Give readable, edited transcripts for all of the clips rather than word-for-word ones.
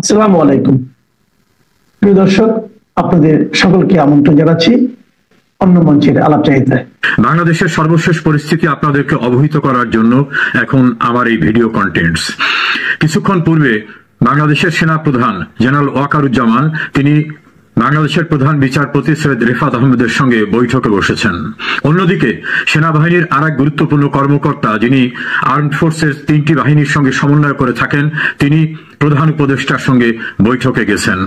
আসসালামু আলাইকুম প্রিয় দর্শক, আপনাদের সকলকে আমন্ত্রণ জানাচ্ছি অন্য মঞ্চের আলাপচারিতায়। বাংলাদেশের সর্বশেষ পরিস্থিতি আপনাদেরকে অবহিত করার জন্য এখন আমার এই ভিডিও কন্টেন্টস। কিছুক্ষণ পূর্বে বাংলাদেশের সেনা প্রধান জেনারেল ওয়াকারুজ্জামান তিনি বাংলাদেশের প্রধান বিচারপতি সৈয়দ রেফাত আহমেদের সঙ্গে বৈঠকে বসেছেন। অন্যদিকে সেনাবাহিনীর আরেক গুরুত্বপূর্ণ কর্মকর্তা যিনি আর্মড ফোর্সের 3টি বাহিনীর সঙ্গে সমন্বয় করে থাকেন, তিনি প্রধান উপদেষ্টার সঙ্গে বৈঠকে গেছেন।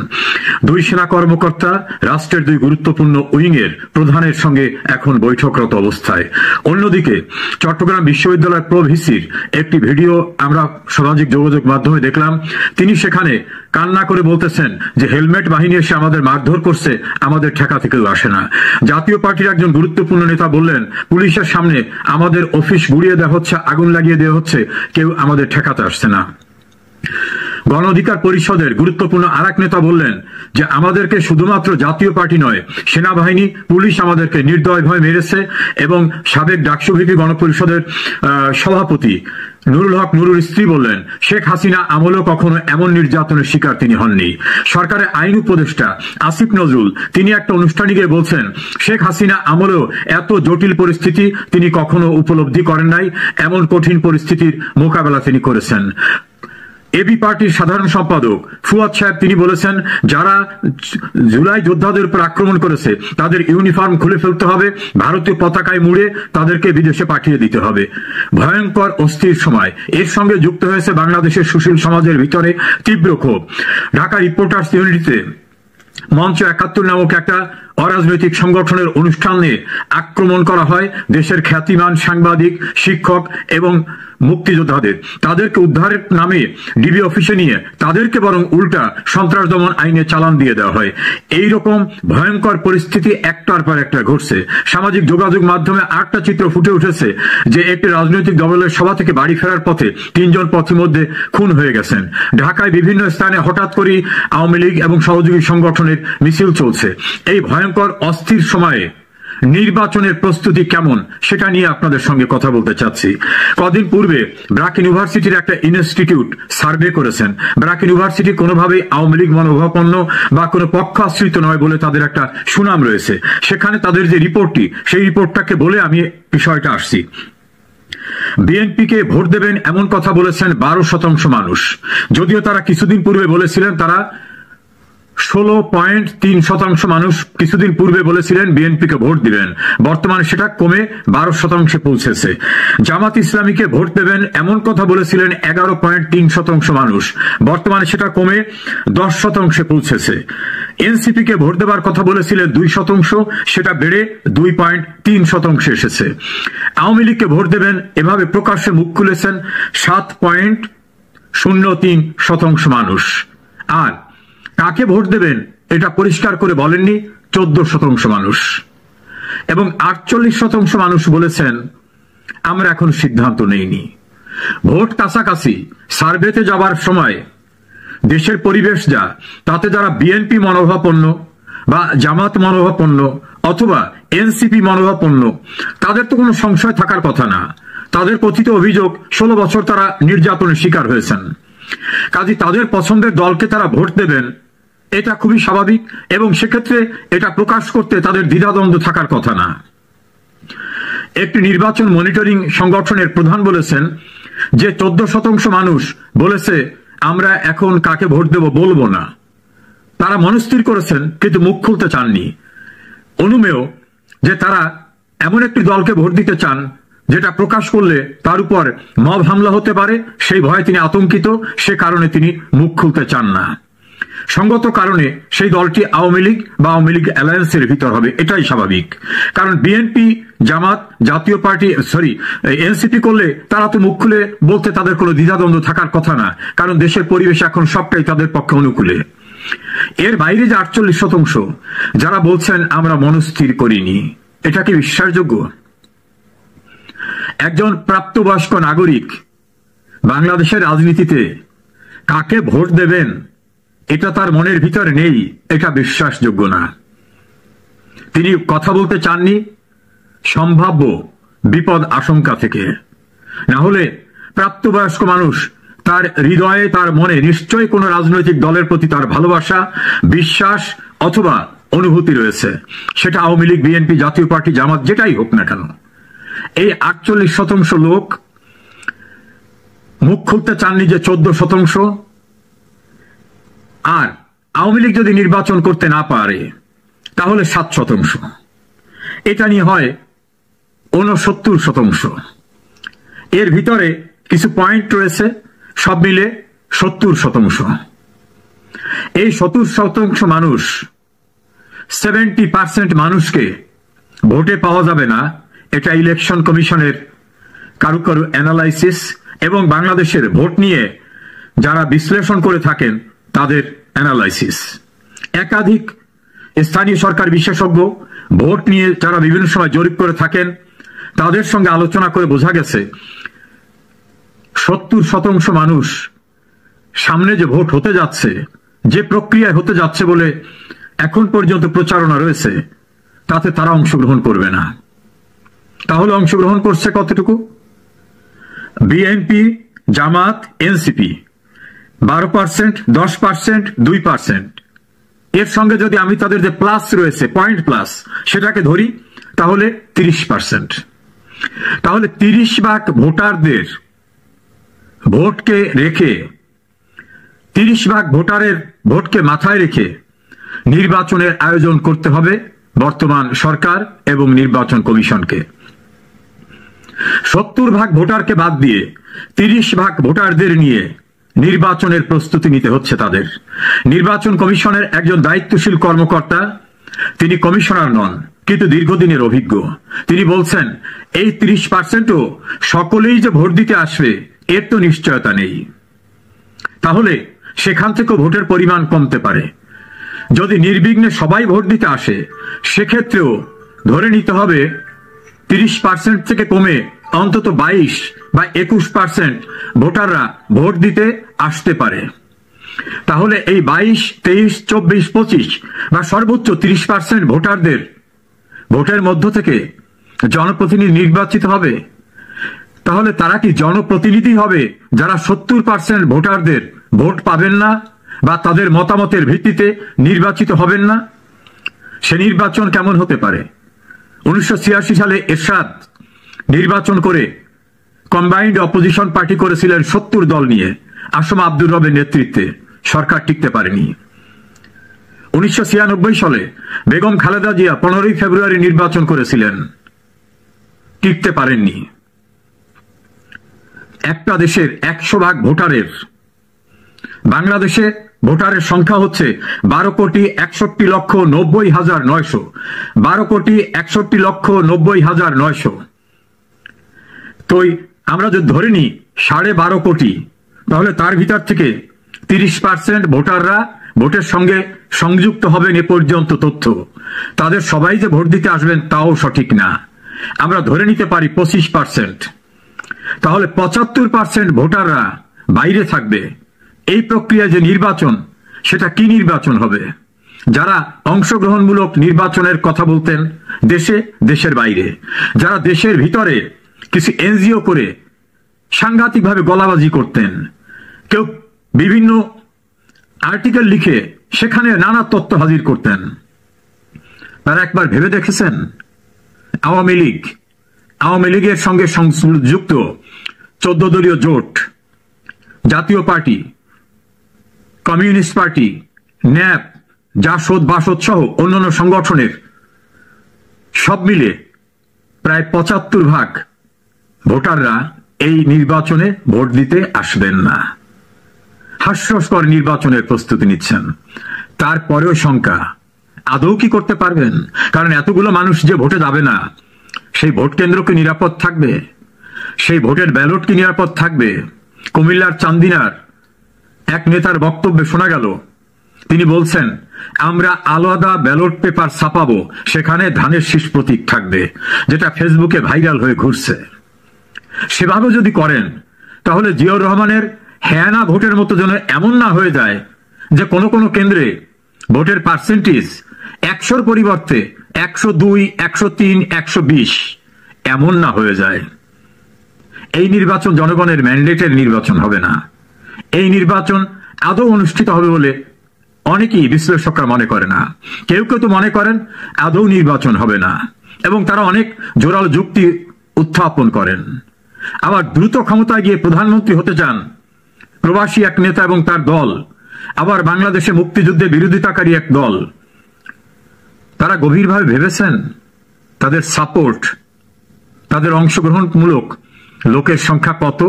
দুই সেনা কর্মকর্তা রাষ্ট্রের দুই গুরুত্বপূর্ণ উইং এর প্রধানের সঙ্গে এখন বৈঠকরত অবস্থায়। অন্যদিকে চট্টগ্রাম বিশ্ববিদ্যালয়ের প্রো ভিসির একটি ভিডিও আমরা সামাজিক যোগাযোগ মাধ্যমে দেখলাম। তিনি সেখানে কান্না করে বলতেছেন যে হেলমেট বাহিনী এসে আমাদের মারধর করছে, আমাদের ঠেকা থেকেও আসে না। জাতীয় পার্টির একজন গুরুত্বপূর্ণ নেতা বললেন, পুলিশের সামনে আমাদের অফিস গুড়িয়ে দেওয়া হচ্ছে, আগুন লাগিয়ে দেওয়া হচ্ছে, কেউ আমাদের ঠেকাতে আসছে না। গণ অধিকার পরিষদের গুরুত্বপূর্ণ আরেক নেতা বললেন যে আমাদেরকে শুধুমাত্র জাতীয় পার্টি নয়, সেনাবাহিনী, পুলিশ আমাদেরকে নির্দয়ভাবে মেরেছে। এবং সাবেক ডাকসু ভিপি গণপরিষদের সভাপতি নুরুল হক নুরুর স্ত্রী বললেন, শেখ হাসিনা আমলেও কখনো এমন নির্যাতনের শিকার তিনি হননি। সরকারের আইন উপদেষ্টা আসিফ নজরুল তিনি একটা অনুষ্ঠানে গিয়ে বলছেন, শেখ হাসিনা আমলেও এত জটিল পরিস্থিতি তিনি কখনো উপলব্ধি করেন নাই, এমন কঠিন পরিস্থিতির মোকাবেলা তিনি করেছেন। এবি পার্টির সাধারণ সম্পাদক ফুয়াদ সাহেব তিনি বলেছেন, যারা জুলাই যোদ্ধাদের উপর আক্রমণ করেছে তাদের ইউনিফর্ম খুলে ফেলতে হবে, ভারতীয় পতাকায় মুড়ে তাদেরকে বিদেশে পাঠিয়ে দিতে হবে। ভয়ঙ্কর অস্থির সময়। এর সঙ্গে যুক্ত হয়েছে বাংলাদেশের সুশীল সমাজের ভিতরে তীব্র ক্ষোভ। ঢাকা রিপোর্টার্স ইউনিটিতে মঞ্চ 71 নামক একটা অরাজনৈতিক সংগঠনের অনুষ্ঠানে আক্রমণ করা হয় দেশের খ্যাতিমান সাংবাদিক, শিক্ষক এবং মুক্তিযোদ্ধাদের। তাদেরকে উদ্ধারের নামে ডিবি অফিসে নিয়ে তাদেরকে বরং উল্টা সন্ত্রাস দমন আইনে চালান দিয়ে দেওয়া হয়। এইরকম ভয়ঙ্কর পরিস্থিতি একটার পর একটা ঘটছে। সামাজিক যোগাযোগ মাধ্যমে আরেকটা চিত্র ফুটে উঠেছে যে একটি রাজনৈতিক দলের সভা থেকে বাড়ি ফেরার পথে 3 জন পথিমধ্যে খুন হয়ে গেছেন। ঢাকায় বিভিন্ন স্থানে হঠাৎ করেই আওয়ামী লীগ এবং সহযোগী সংগঠনের মিছিল চলছে। এই ভয়ঙ্কর অস্থির সময়ে নির্বাচনের প্রস্তুতি কেমন সেটা নিয়ে আপনাদের সঙ্গে কথা বলতে চাচ্ছি। কদিন পূর্বে ব্র্যাক ইউনিভার্সিটির একটা ইনস্টিটিউট সার্ভে করেছেন। ব্র্যাক ইউনিভার্সিটি কোনোভাবেই আওয়ামী লীগ মনোভাবাপন্ন বা কোনো পক্ষ আশ্রিত নয় বলে তাদের একটা সুনাম রয়েছে। সেখানে তাদের যে রিপোর্টটি, সেই রিপোর্টটাকে বলে আমি বিষয়টা আসছি। বিএনপিকে ভোট দেবেন এমন কথা বলেছেন 12% মানুষ, যদিও তারা কিছুদিন পূর্বে বলেছিলেন তারা 16.3% মানুষ কিছুদিন পূর্বে বলেছিলেন বিএনপিকে ভোট দিবেন। বর্তমানে সেটা কমে 12% পৌঁছেছে। জামাত ইসলামীকে ভোট দেবেন এমন কথা বলেছিলেন 11.3% মানুষ, বর্তমানে সেটা কমে 10% পৌঁছেছে। এনসিপি কে ভোট দেবার কথা বলেছিলেন 2%, সেটা বেড়ে 2.3% এসেছে। আওয়ামী লীগকে ভোট দেবেন এভাবে প্রকাশ্যে মুখ খুলেছেন 7.03% মানুষ। আর কাকে ভোট দেবেন এটা পরিষ্কার করে বলেননি 14% মানুষ। এবং 48% মানুষ বলেছেন আমরা এখন সিদ্ধান্ত নেইনি। ভোট কাছাকাছি, সার্ভেতে যাবার সময় দেশের পরিবেশ যা, তাতে যারা বিএনপি মনোভাবাপন্ন বা জামাত মনোভাবাপন্ন অথবা এনসিপি মনোভাবাপন্ন তাদের তো কোনো সংশয় থাকার কথা না। তাদের কথিত অভিযোগ 16 বছর তারা নির্যাতনের শিকার হয়েছেন। কাজে তাদের পছন্দের দলকে তারা ভোট দেবেন এটা খুবই স্বাভাবিক এবং সেক্ষেত্রে এটা প্রকাশ করতে তাদের দ্বিধাদ্বন্দ্ব থাকার কথা না। একটি নির্বাচন মনিটরিং সংগঠনের প্রধান বলেছেন যে 14% মানুষ বলেছে আমরা এখন কাকে ভোট দেব বলবো না। তারা মনস্থির করেছেন কিন্তু মুখ খুলতে চাননি। অনুমেয় যে তারা এমন একটি দলকে ভোট দিতে চান যেটা প্রকাশ করলে তার উপর মব হামলা হতে পারে, সেই ভয়ে তিনি আতঙ্কিত, সে কারণে তিনি মুখ খুলতে চান না। সঙ্গত কারণে সেই দলটি আওয়ামী লীগ বা আওয়ামী লীগ অ্যালায়েন্সের ভিতর হবে, এটাই স্বাভাবিক। কারণ বিএনপি, জামাত, জাতীয় পার্টি এনসিপি করলে তারা তো মুখ খুলে বলতে তাদের কোনো দ্বিধাদ্বন্দ্ব থাকার কথা না, কারণ দেশের পরিবেশ এখন সবটাই তাদের পক্ষে অনুকূলে। এর বাইরে যে 48% যারা বলছেন আমরা মনস্থির করিনি, এটা কি বিশ্বাসযোগ্য? একজন প্রাপ্তবয়স্ক নাগরিক বাংলাদেশের রাজনীতিতে কাকে ভোট দেবেন এটা তার মনের ভিতরে নেই, এটা বিশ্বাসযোগ্য না। তিনি কথা বলতে চাননি সম্ভাব্য বিপদ আশঙ্কা থেকে। না হলে প্রাপ্তবয়স্ক মানুষ তার হৃদয়ে, তার মনে নিশ্চয়ই কোনো রাজনৈতিক দলের প্রতি তার ভালোবাসা, বিশ্বাস অথবা অনুভূতি রয়েছে। সেটা আওয়ামী লীগ, বিএনপি, জাতীয় পার্টি, জামাত যেটাই হোক না কেন। এই 48% লোক মুখ খুলতে চাননি যে 14%। আর আওয়ামী লীগ যদি নির্বাচন করতে না পারে তাহলে 7%। এটা নিয়ে হয় 69%। এর ভিতরে কিছু পয়েন্ট রয়েছে, সব মিলে 70%। এই 70% মানুষ, 70% মানুষকে ভোটে পাওয়া যাবে না, এটা ইলেকশন কমিশনের কারো কারো অ্যানালাইসিস এবং বাংলাদেশের ভোট নিয়ে যারা বিশ্লেষণ করে থাকেন তাদের অ্যানালাইসিস। একাধিক স্থানীয় সরকার বিশেষজ্ঞ ভোট নিয়ে যারা বিভিন্ন সময় জরিপ করে থাকেন তাদের সঙ্গে আলোচনা করে বোঝা গেছে 70% মানুষ সামনে যে ভোট হতে যাচ্ছে, যে প্রক্রিয়ায় হতে যাচ্ছে বলে এখন পর্যন্ত প্রচারণা রয়েছে, তাতে তারা অংশগ্রহণ করবে না। তাহলে অংশগ্রহণ করছে কতটুকু? বিএনপি, জামাত, এনসিপি 12%, 10%, 2%। এর সঙ্গে যদি আমি তাদের যে প্লাস রয়েছে, পয়েন্ট প্লাস, সেটাকে ধরি তাহলে 30%। তাহলে 30% ভোটারদের ভোটকে রেখে, 30% ভোটারের ভোটকে মাথায় রেখে নির্বাচনের আয়োজন করতে হবে বর্তমান সরকার এবং নির্বাচন কমিশনকে। 70% ভোটারকে বাদ দিয়ে 30% ভোটারদের নিয়ে নির্বাচনের প্রস্তুতি নিতে হচ্ছে তাদের। নির্বাচন কমিশনের একজন দায়িত্বশীল কর্মকর্তা, তিনি কমিশনার নন কিন্তু দীর্ঘদিনের অভিজ্ঞ, তিনি বলছেন এই 30%ও সকলেই যে ভোট দিতে আসবে এর তো নিশ্চয়তা নেই। তাহলে সেখান থেকেও ভোটের পরিমাণ কমতে পারে। যদি নির্বিঘ্নে সবাই ভোট দিতে আসে সেক্ষেত্রেও ধরে নিতে হবে 30% থেকে কমে অন্তত 22 বা 21% ভোটাররা ভোট দিতে আসতে পারে। তাহলে এই 22, 23, 24, 25 বা সর্বোচ্চ 30% ভোটারদের ভোটের মধ্য থেকে জনপ্রতিনিধি নির্বাচিত হবে। তাহলে তারা কি জনপ্রতিনিধি হবে যারা 70% ভোটারদের ভোট পাবেন না বা তাদের মতামতের ভিত্তিতে নির্বাচিত হবেন না? সে নির্বাচন কেমন হতে পারে? 1986 সালে এরশাদ নির্বাচন করে কম্বাইন্ড অপোজিশন পার্টি করেছিলেন 70 দল নিয়ে, আসম আব্দুর রবের নেতৃত্বে। সরকার টিকতে পারেনি। 1996 সালে বেগম খালেদা জিয়া 15 ফেব্রুয়ারি নির্বাচন করেছিলেন, টিকতে পারেননি। একটা দেশের 100% ভোটারের, বাংলাদেশে ভোটারের সংখ্যা হচ্ছে 12,61,90,900, 12,61,90,900। তো আমরা যদি ধরে নিই 12.5 কোটি, তাহলে তার ভিতর থেকে 30% ভোটাররা ভোটের সঙ্গে সংযুক্ত হবেন এ পর্যন্ত তথ্য। তাদের সবাই যে ভোট দিতে আসবেন তাও সঠিক না। আমরা ধরে নিতে পারি 25%। তাহলে 75% ভোটাররা বাইরে থাকবে। এই প্রক্রিয়া যে নির্বাচন, সেটা কি নির্বাচন হবে? যারা অংশগ্রহণমূলক নির্বাচনের কথা বলতেন দেশে, দেশের বাইরে, যারা দেশের ভিতরে কিছু এনজিও করে সাংঘাতিকভাবে গলাবাজি করতেন, কেউ বিভিন্ন আর্টিকেল লিখে সেখানে নানা তথ্য হাজির করতেন, তারা একবার ভেবে দেখেছেন আওয়ামী লীগের সঙ্গে সংযুক্ত 14 দলীয় জোট, Jatiya party, communist party, NAP, JASAD, BASAD সহ অন্যান্য সংগঠনের সব মিলে প্রায় 75% ভোটাররা এই নির্বাচনে ভোট দিতে আসবেন না। হাস্যস্কর নির্বাচনের প্রস্তুতি নিচ্ছেন। তারপরেও শঙ্কা, আদৌ কি করতে পারবেন? কারণ এতগুলো মানুষ যে ভোটে যাবে না, সেই ভোট কেন্দ্র কি নিরাপদ থাকবে? সেই ভোটের ব্যালট কি নিরাপদ থাকবে? কুমিল্লার চান্দিনার এক নেতার বক্তব্যে শোনা গেল, তিনি বলছেন আমরা আলাদা ব্যালট পেপার ছাপাবো, সেখানে ধানের শীষ প্রতীক থাকবে, যেটা ফেসবুকে ভাইরাল হয়ে ঘুরছে। সেভাবে যদি করেন তাহলে জিয়াউর রহমানের হ্যাঁ না ভোটের মতো যেন এমন না হয়ে যায় যে কোনো কোনো কেন্দ্রে ভোটের পার্সেন্টেজ 100-র পরিবর্তে 102, 103, 120 এমন না হয়ে যায়। এই নির্বাচন জনগণের ম্যান্ডেটের নির্বাচন হবে না, এই নির্বাচন আদৌ অনুষ্ঠিত হবে বলে অনেকেই বিশ্লেষকরা মনে করে না। কেউ কেউ তো মনে করেন আদৌ নির্বাচন হবে না, এবং তারা অনেক জোরালো যুক্তি উত্থাপন করেন। আবার দ্রুত ক্ষমতায় গিয়ে প্রধানমন্ত্রী হতে চান প্রবাসী এক নেতা এবং তার দল, আবার বাংলাদেশে মুক্তিযুদ্ধে বিরোধিতাকারী এক দল। তারা গভীরভাবে ভেবেছেন তাদের সাপোর্ট, তাদের অংশগ্রহণমূলক লোকের সংখ্যা কত?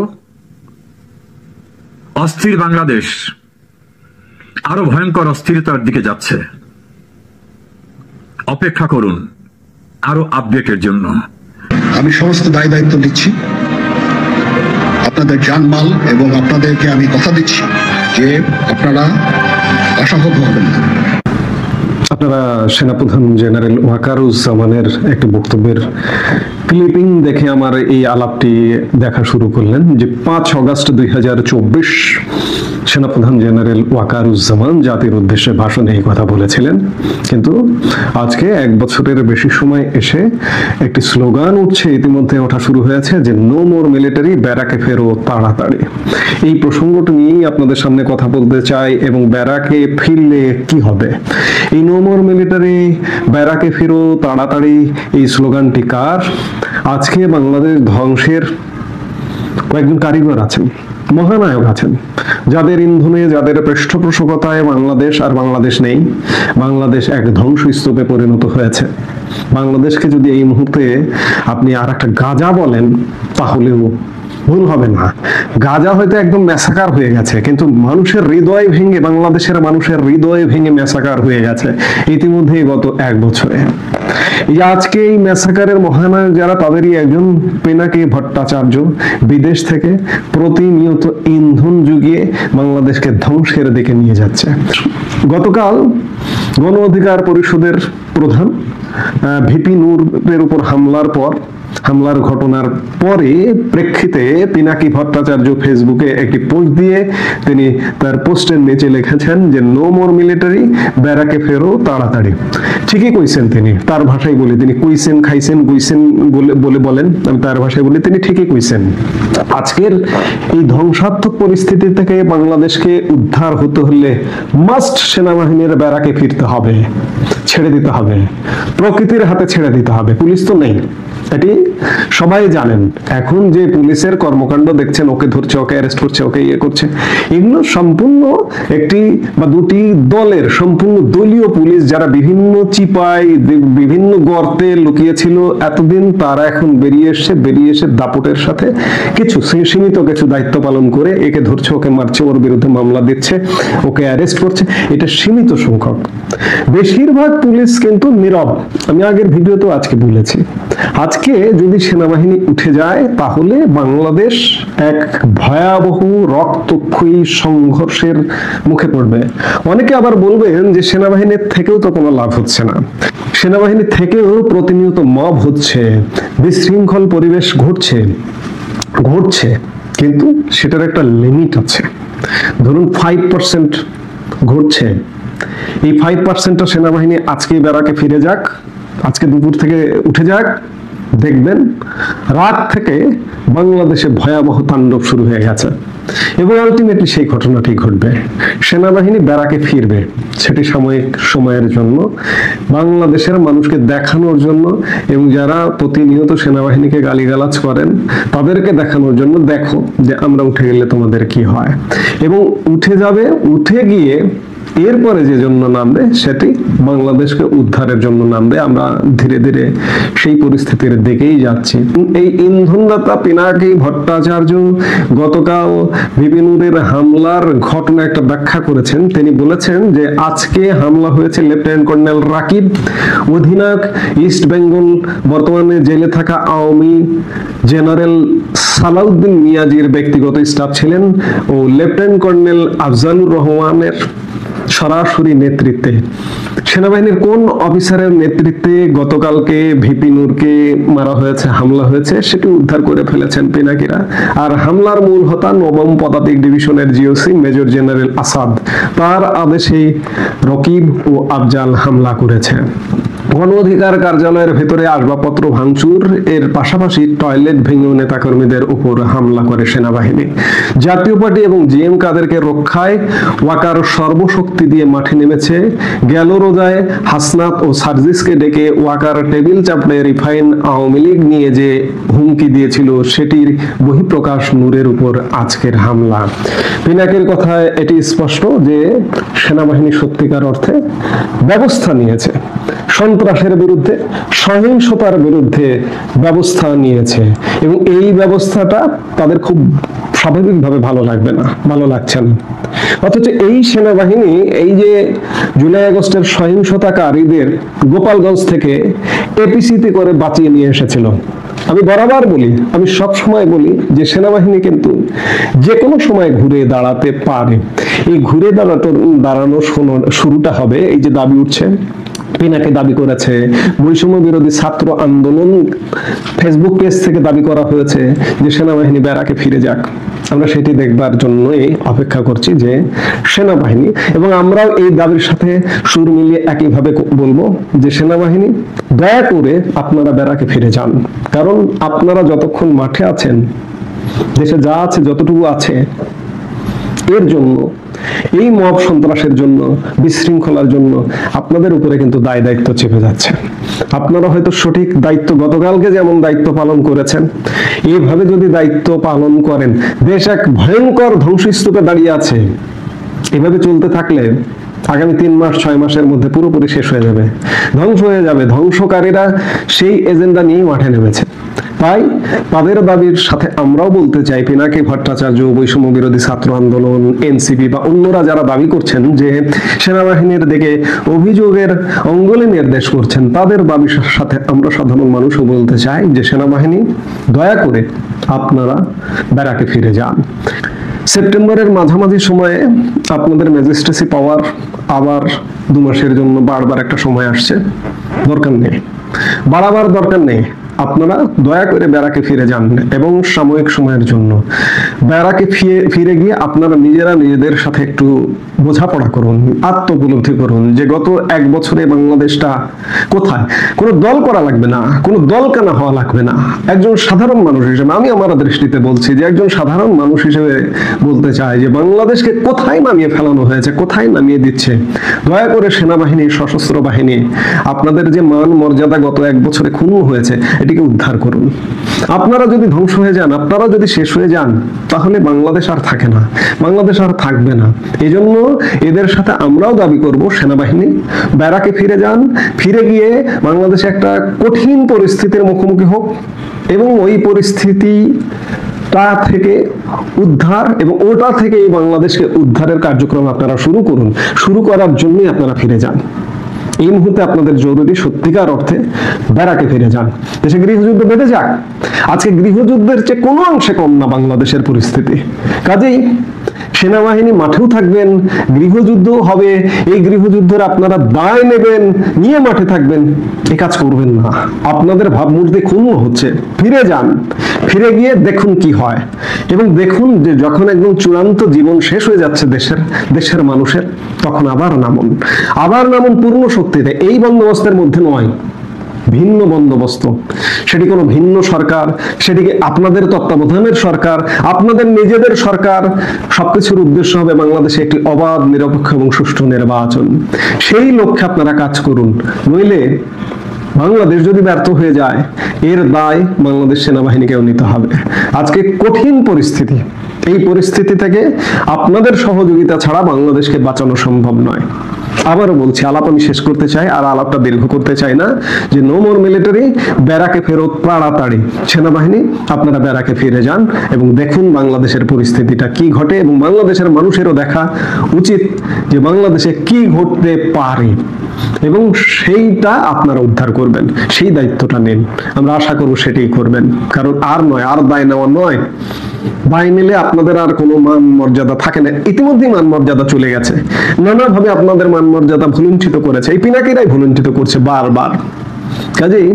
অস্থির বাংলাদেশ আরো ভয়ঙ্কর অস্থিরতার দিকে যাচ্ছে। অপেক্ষা করুন আরো আপডেটের জন্য। আমি সমস্ত দায় দায়িত্ব দিচ্ছি, আপনাদের জানমাল, এবং আপনাদেরকে আমি কথা দিচ্ছি যে আপনারা আশাহত হবেন না। আপনারা সেনাপ্রধান জেনারেল ওয়াকারুজ্জামানের একটি বক্তব্যের ক্লিপিং দেখে আমার এই আলাপটি দেখা শুরু করলেন যে 5 অগস্ট 2024 সেনাপ্রধান জেনারেল ওয়াকারুজ্জামান জাতির উদ্দেশ্যে ভাষণে এই কথা বলেছিলেন, কিন্তু আজকে 1 বছরের বেশি সময় এসে একটি স্লোগান উঠছে, ইতিমধ্যে ওঠা শুরু হয়েছে যে নো মোর মিলিটারি, ব্যারাকে ফেরো তাড়াতাড়ি। এই প্রসঙ্গটি নিয়েই আপনাদের সামনে কথা বলতে চাই, এবং ব্যারাকে ফিরলে কি হবে। এই নো মোর মিলিটারি, ব্যারাকে ফেরো তাড়াতাড়ি এই স্লোগানটি কার? আজকে বাংলাদেশ ধ্বংসের কয়েকজন কারিগর আছেন, মহানায়ক আছেন, যাদের ইন্ধনে, যাদের পৃষ্ঠপোষকতায় বাংলাদেশ আর বাংলাদেশ নেই। বাংলাদেশ এক ধ্বংসস্তূপে পরিণত হয়েছে। বাংলাদেশকে যদি এই মুহূর্তে আপনি আর একটা গাজা বলেন তাহলেও ভুল হবে না। গাজা হয়তো একদম ম্যাসাকার হয়ে গেছে, কিন্তু মানুষের হৃদয় ভেঙে, বাংলাদেশের মানুষের হৃদয় ভেঙে ম্যাসাকার হয়ে গেছে ইতিমধ্যে গত 1 বছরে। আজকে এই ম্যাসাকারের মহানায়ক যারা, তাদেরই একজন পিনাকি ভট্টাচার্য বিদেশ থেকে প্রতিনিয়ত ইন্ধন জুগিয়ে বাংলাদেশকে ধ্বংসের দিকে নিয়ে যাচ্ছে। গতকাল গণ অধিকার পরিষদের প্রধান ভিপি নূরের উপর হামলার ঘটনার পরে প্রেক্ষিতে পিনাকি ভট্টাচার্য ফেসবুকে একটি পোস্ট দিয়ে তিনি তার পোস্টের নিচে লিখেছেন যে নো মোর মিলিটারি, ব্যারাকে ফেরো তাড়াতাড়ি। ঠিকই কইছেন তিনি, তার ভাষায় বলি, তিনি কইছেন, খাইছেন, গুইছেন বলেন, আমি তার ভাষায় বলি, তিনি ঠিকই কইছেন। আজকের এই ধ্বংসাত্মক পরিস্থিতি থেকে বাংলাদেশকে উদ্ধার হতে হলে মাস্ট সেনাবাহিনীর ব্যারাকে ফিরতে হবে, ছেড়ে দিতে হবে, প্রকৃতির হাতে ছেড়ে দিতে হবে। পুলিশ তো নেই, এটি সবাই জানেন। এখন যে পুলিশের কর্মকাণ্ড দেখছেন, ওকে ধরছে, ওকে অ্যারেস্ট করছে, ওকে ইয়ে করছে, এগুলো সম্পূর্ণ একটি বা দুটি দলের, সম্পূর্ণ দলীয় পুলিশ, যারা বিভিন্ন চিপায়, বিভিন্ন গর্তে লুকিয়েছিল এতদিন, তারা এখন বেরিয়ে এসে দাপটের সাথে কিছু সীমিত কিছু দায়িত্ব পালন করে একে ধরছে, ওকে মারছে, ওর বিরুদ্ধে মামলা দিচ্ছে, ওকে অ্যারেস্ট করছে। এটা সীমিত সংখ্যক। বেশিরভাগ পুলিশ কিন্তু নীরব। আমি আগের ভিডিওতেও আজকে বলেছি, আজকে যদি সেনাবাহিনী উঠে যায় তাহলে বাংলাদেশ এক ভয়াবহ রক্তক্ষয়ী সংঘর্ষের মুখে পড়বে। অনেকে আবার বলবেন যে সেনাবাহিনীর থেকেও তো কোনো লাভ হচ্ছে না, সেনাবাহিনী থেকেও প্রতিনিয়ত মব হচ্ছে, বিশৃঙ্খল পরিবেশ ঘটছে, কিন্তু সেটার একটা লিমিট আছে। ধরুন 5% ঘটছে, এই 5%টা সেনাবাহিনী আজকে ব্যারাকে ফিরে যাক, আজকে দুপুর থেকে উঠে যাক, দেখবেন রাত থেকে বাংলাদেশে ভয়াবহ তাণ্ডব শুরু হয়ে গেছে, এবং আলটিমেটলি সেই ঘটনাটি ঘটবে। সেনাবাহিনী ব্যারাকে ফিরবে, সেটি সাময়িক সময়ের জন্য, বাংলাদেশের মানুষকে দেখানোর জন্য, এবং যারা প্রতিনিয়ত সেনাবাহিনীকে গালিগালাজ করেন তাদেরকে দেখানোর জন্য, দেখো যে আমরা উঠে গেলে তোমাদের কি হয়। এবং উঠে যাবে, উঠে গিয়ে এরপরে যে জন্য নামবে সেটি বাংলাদেশকে উদ্ধারের জন্য নামবে। আমরা ধীরে ধীরে সেই পরিস্থিতির দিকেই যাচ্ছি। এই ইন্ধনদাতা পিনাকি ভট্টাচার্য গতকাল ভিপি নূরের হামলার ঘটনা একটা ব্যাখ্যা করেছেন। তিনি বলেছেন যে আজকে হামলা হয়েছে লেফটেন্যান্ট কর্নেল রাকিব, অধিনায়ক ইস্ট বেঙ্গল, বর্তমানে জেলে থাকা আওয়ামী জেনারেল সালাউদ্দিন মিয়াজির ব্যক্তিগত স্টাফ ছিলেন, ও লেফটেন্যান্ট কর্নেল আফজালুর রহমানের সরাসরি নেতৃত্বে। সেনাবাহিনীর কোন অফিসারের নেতৃত্বে গতকালকে ভিপি নূরকে মারা হয়েছে, হামলা হয়েছে, সেটি উদ্ধার করে ফেলেছেন পিনাকিরা। আর হামলার মূল হোতা ৯ম পদাতিক ডিভিশনের জিওসি মেজর জেনারেল আসাদ, তার আদেশে রকিব ও আফজাল হামলা করেছে। গণ অধিকার কার্যালয়ের ভেতরে আসবাবপত্র ভাঙচুর, এর পাশাপাশি টয়লেট ভেঙে নেতাকর্মীদের উপর হামলা করে সেনাবাহিনী। জাতীয় পার্টি এবং জিএম কাদেরকে রক্ষায় ওয়াকার সর্বশক্তি দিয়ে মাঠে নেমেছে। গেল রোজায় হাসনাত ও সার্জিসকে ডেকে ওয়াকার টেবিল চাপড়ে রিফাইন আওয়ামী লীগ নিয়ে যে হুমকি দিয়েছিল সেটির বহিঃপ্রকাশ নূরের উপর আজকের হামলা। পিনাকের কথায় এটি স্পষ্ট যে সেনাবাহিনী সত্যিকার অর্থে ব্যবস্থা নিয়েছে, সন্ত্রাসের বিরুদ্ধে, সহিংসতার বিরুদ্ধে ব্যবস্থা নিয়েছে, এবং এই ব্যবস্থাটা তাদের খুব স্বাভাবিকভাবে ভালো লাগবে না, ভালো লাগছে না। অথচ এই সেনাবাহিনী এই যে জুলাই আগস্টের সহিংসতাকারীদের গোপালগঞ্জ থেকে এপিসিতে করে বাঁচিয়ে নিয়ে এসেছিল। আমি বরাবর বলি, আমি সব সময় বলি যে সেনাবাহিনী কিন্তু যে কোনো সময় ঘুরে দাঁড়াতে পারে। এই ঘুরে দাঁড়ানো শুরুটা হবে, এই যে দাবি উঠছে, পিনাকে দাবি করেছে, বৈষম্য বিরোধী ছাত্র আন্দোলন ফেসবুক পেজ থেকে দাবি করা হয়েছে যে সেনাবাহিনী ব্যারাকে ফিরে যাক। আমরা সেটি দেখবার জন্যই অপেক্ষা করছি যে সেনাবাহিনী, এবং আমরাও এই দাবির সাথে সুর মিলিয়ে একইভাবে বলবো যে সেনাবাহিনী দয়া করে আপনারা ব্যারাকে ফিরে যান। কারণ আপনারা যতক্ষণ মাঠে আছেন, দেশে যা আছে যতটুকু আছে, এর জন্য, এই মব সন্ত্রাসের জন্য, বিশৃঙ্খলার জন্য আপনাদের উপরে কিন্তু দায় দায়িত্ব চেপে যাচ্ছে। আপনারা হয়তো সঠিক দায়িত্ব গতকালকে যেমন দায়িত্ব পালন করেছেন, এইভাবে যদি দায়িত্ব পালন করেন, দেশ এক ভয়ঙ্কর ধ্বংসস্তূপে দাঁড়িয়ে আছে। এভাবে চলতে থাকলে আগামী 3 মাস 6 মাসের মধ্যে পুরোপুরি শেষ হয়ে যাবে, ধ্বংস হয়ে যাবে। ধ্বংসকারীরা সেই এজেন্ডা নিয়ে মাঠে নেমেছে। তাই তাদের দাবির সাথে আমরাও বলতে চাই, পিনাকি ভট্টাচার্য, বৈষম্য বিরোধী ছাত্র আন্দোলন, এনসিপি বা অন্যরা যারা দাবি করছেন যে সেনাবাহিনীর দিকে অভিযোগের অঙ্গুলি নির্দেশ করছেন, তাদের দাবির সাথে আমরা সাধারণ মানুষও বলতে চাই যে সেনাবাহিনী দয়া করে আপনারা ব্যারাকে ফিরে যান। সেপ্টেম্বরের মাঝামাঝি সময়ে আপনাদের ম্যাজিস্ট্রেসি পাওয়ার আবার 2 মাসের জন্য বাড়বার একটা সময় আসছে, দরকার নেই, বাড়াবার দরকার নেই। আপনারা দয়া করে ব্যারাকে ফিরে যান এবং সাময়িক সময়ের জন্য ব্যারাকে ফিরে গিয়ে আপনারা নিজেরা নিজেদের সাথে একটু বোঝাপড়া করুন, আত্ম উপলব্ধি করুন যে গত 1 বছরে বাংলাদেশটা কোথায়। কোনো দল করা লাগবে না, কোনো দল কেনা হওয়া লাগবে না। একজন সাধারণ মানুষ হিসেবে আমি আমার দৃষ্টিতে বলছি যে একজন সাধারণ মানুষ হিসেবে বলতে চাই যে বাংলাদেশকে কোথায় নামিয়ে ফেলানো হয়েছে, কোথায় নামিয়ে দিচ্ছে। দয়া করে সেনাবাহিনী, সশস্ত্র বাহিনী, আপনাদের যে মান মর্যাদা গত 1 বছরে ক্ষুণ্ণ হয়েছে, এটিকে উদ্ধার করুন। আপনারা যদি ধ্বংস হয়ে যান, আপনারা যদি শেষ হয়ে যান, তাহলে বাংলাদেশ আর থাকে না, বাংলাদেশ আর থাকবে না। এজন্য এদের সাথে আমরাও দাবি করব, সেনাবাহিনী ব্যারাকে ফিরে যান, ফিরে গিয়ে বাংলাদেশে একটা কঠিন পরিস্থিতির মুখোমুখি হোক এবং ওই পরিস্থিতি তা থেকে উদ্ধার এবং ওটা থেকে এই বাংলাদেশকে উদ্ধারের কার্যক্রম আপনারা শুরু করুন। শুরু করার জন্যই আপনারা ফিরে যান। এই মুহূর্তে আপনাদের জরুরি সত্যিকার অর্থে ব্যারাকে ফিরে যান। দেশে গৃহযুদ্ধ বেঁধে যাক। আজকে গৃহযুদ্ধের চেয়ে কোনো অংশে কম না বাংলাদেশের পরিস্থিতি। কাজেই সেনাবাহিনী মাঠেও থাকবেন, গৃহযুদ্ধ হবে, এই গৃহযুদ্ধের আপনারা দায় নেবেন, নিয়ে মাঠে থাকবেন, এ কাজ করবেন না। আপনাদের ভাবমূর্তি ক্ষুণ্ণ হচ্ছে, ফিরে যান। ফিরে গিয়ে দেখুন কি হয় এবং দেখুন যে যখন একদম চূড়ান্ত জীবন শেষ হয়ে যাচ্ছে দেশের মানুষের, তখন আবার নামুন পূর্ণ শক্তিতে। এই বন্দোবস্তের মধ্যে নয়, ভিন্ন বন্দোবস্ত। সেটি কোনো ভিন্ন সরকার, সেটিকে আপনাদের তত্ত্বাবধানের সরকার, আপনাদের নিজেদের সরকার। সবকিছুর উদ্দেশ্য হবে বাংলাদেশে একটি অবাধ, নিরপেক্ষ এবং সুষ্ঠু নির্বাচন। সেই লক্ষ্যে আপনারা কাজ করুন। নইলে বাংলাদেশ যদি ব্যর্থ হয়ে যায়, এর দায় বাংলাদেশ সেনাবাহিনীকেও নিতে হবে। আজকে কঠিন পরিস্থিতি, এই পরিস্থিতি থেকে আপনাদের সহযোগিতা ছাড়া বাংলাদেশকে বাঁচানো সম্ভব নয়। আবারও বলছি, আলাপ আমি শেষ করতে চাই, আর আলাপটা দীর্ঘ করতে চাই না, যে নো মোর মিলিটারি, ব্যারাকে ফেরত তাড়াতাড়ি। সেনাবাহিনী আপনারা ব্যারাকে ফিরে যান এবং দেখুন বাংলাদেশের পরিস্থিতিটা কি ঘটে, এবং বাংলাদেশের মানুষেরও দেখা উচিত যে বাংলাদেশে কি ঘটতে পারে, এবং সেইটা আপনারা উদ্ধার করবেন। সেই দায়িত্বটা নিন। আমরা আশা করব সেটাই করবেন। কারণ আর দায় নেওয়া নয়। দায় নিলে আপনাদের আর কোনো মান মর্যাদা থাকে না। ইতিমধ্যেই মান মর্যাদা চলে গেছে। নানাভাবে আপনাদের মান মর্যাদা ভুলুণ্ঠিত করেছে, এই পিনাকিরাই ভুলুণ্ঠিত করছে বারবার। কাজেই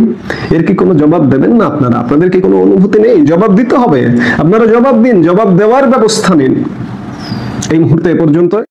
এর কি কোনো জবাব দেবেন না আপনারা? আপনাদের কি কোনো অনুভূতি নেই? জবাব দিতে হবে। আপনারা জবাব দিন, জবাব দেওয়ার ব্যবস্থা নিন। এই মুহূর্তে এ পর্যন্ত।